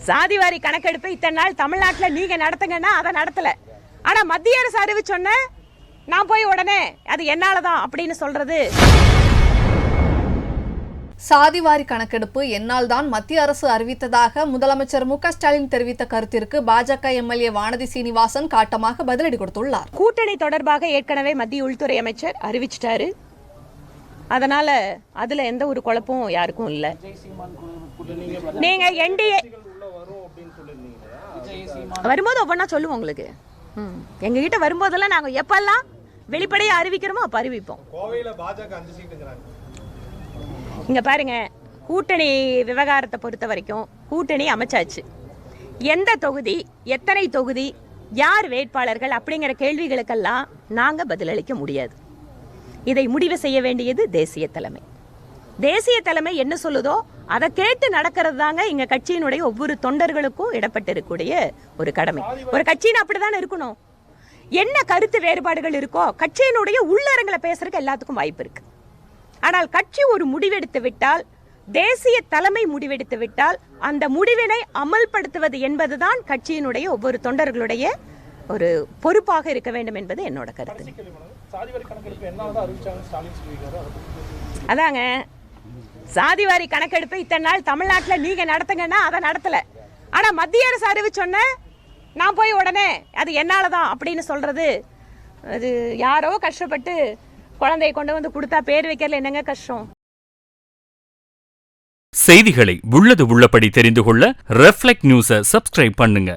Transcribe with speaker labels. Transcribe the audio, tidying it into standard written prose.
Speaker 1: சாதிவாரி கணக்கெடுப்பு இத்தனை நாள் தமிழ்நாட்டில் நீங்க நடத்துங்கன்னா அதை நடத்தல. ஆனா மத்திய அரசு அறிவிச்சொன்ன நான் போய் உடனே அது என்னாலதான் அப்படின்னு சொல்றது.
Speaker 2: சாதிவாரி கணக்கெடுப்பு என்னால் தான் மத்திய அரசு அறிவித்ததாக முதலமைச்சர் மு.க.ஸ்டாலின் தெரிவித்த கருத்திற்கு பாஜக எம்எல்ஏ வானதி சீனிவாசன் காட்டமாக பதிலடி கொடுத்துள்ளார்.
Speaker 1: கூட்டணி தொடர்பாக ஏற்கனவே மத்திய உள்துறை அமைச்சர் அறிவிச்சிட்டாரு. அதனால அதுல எந்த ஒரு குழப்பமும் யாருக்கும் இல்ல. நீங்க என்டிஏ வரும்போது ஒவ்வொன்னா சொல்லுவோம் உங்களுக்கு. எங்க கிட்ட வரும்போதெல்லாம் நாங்க எப்பெல்லாம் வெளிப்படையா அறிவிக்கிறோமோ அப்ப அறிவிப்போம். இங்க பாருங்க, கூட்டணி விவகாரத்தை பொறுத்த வரைக்கும் கூட்டணி அமைச்சாச்சு. எந்த தொகுதி, எத்தனை தொகுதி, யார் வேட்பாளர்கள் அப்படிங்கிற கேள்விகளுக்கெல்லாம் நாங்க பதிலளிக்க முடியாது. இதை முடிவு செய்ய வேண்டியது தேசிய தலைமை. தேசிய தலைமை என்ன சொல்லுதோ அதை கேட்டு நடக்கிறது தாங்க இங்க கட்சியினுடைய ஒவ்வொரு தொண்டர்களுக்கும் இடப்பட்டிருக்கக்கூடிய ஒரு கடமை. ஒரு கட்சின்னு அப்படிதான் இருக்கணும். என்ன கருத்து வேறுபாடுகள் இருக்கோ கட்சியினுடைய உள்ளரங்களை பேசுறதுக்கு எல்லாத்துக்கும் வாய்ப்பு இருக்கு. ஆனால் கட்சி ஒரு முடிவெடுத்து விட்டால், தேசிய தலைமை முடிவெடுத்து விட்டால் அந்த முடிவினை அமல்படுத்துவது என்பதுதான் கட்சியினுடைய ஒவ்வொரு தொண்டர்களுடைய ஒரு பொறுப்பாக இருக்க வேண்டும் என்பது என்னோட கருத்து. அதாங்க, சாதிவாரி கணக்கெடுப்பு இத்தனை நாள் தமிழ்நாட்டில் நீங்க நடத்துங்கன்னா அதை நடத்தல. ஆனா மத்திய அரசு அறிவிச்சொன்ன நான் போய் உடனே அது என்னாலதான் அப்படின்னு சொல்றது. அது யாரோ கஷ்டப்பட்டு குழந்தையை கொண்டு வந்து கொடுத்தா பேர் வைக்கிறதுல என்னங்க கஷ்டம்?
Speaker 3: செய்திகளை உள்ளது உள்ளபடி தெரிந்து கொள்ள ரெஃப்ளெக்ட் நியூஸை சப்ஸ்கிரைப் பண்ணுங்க.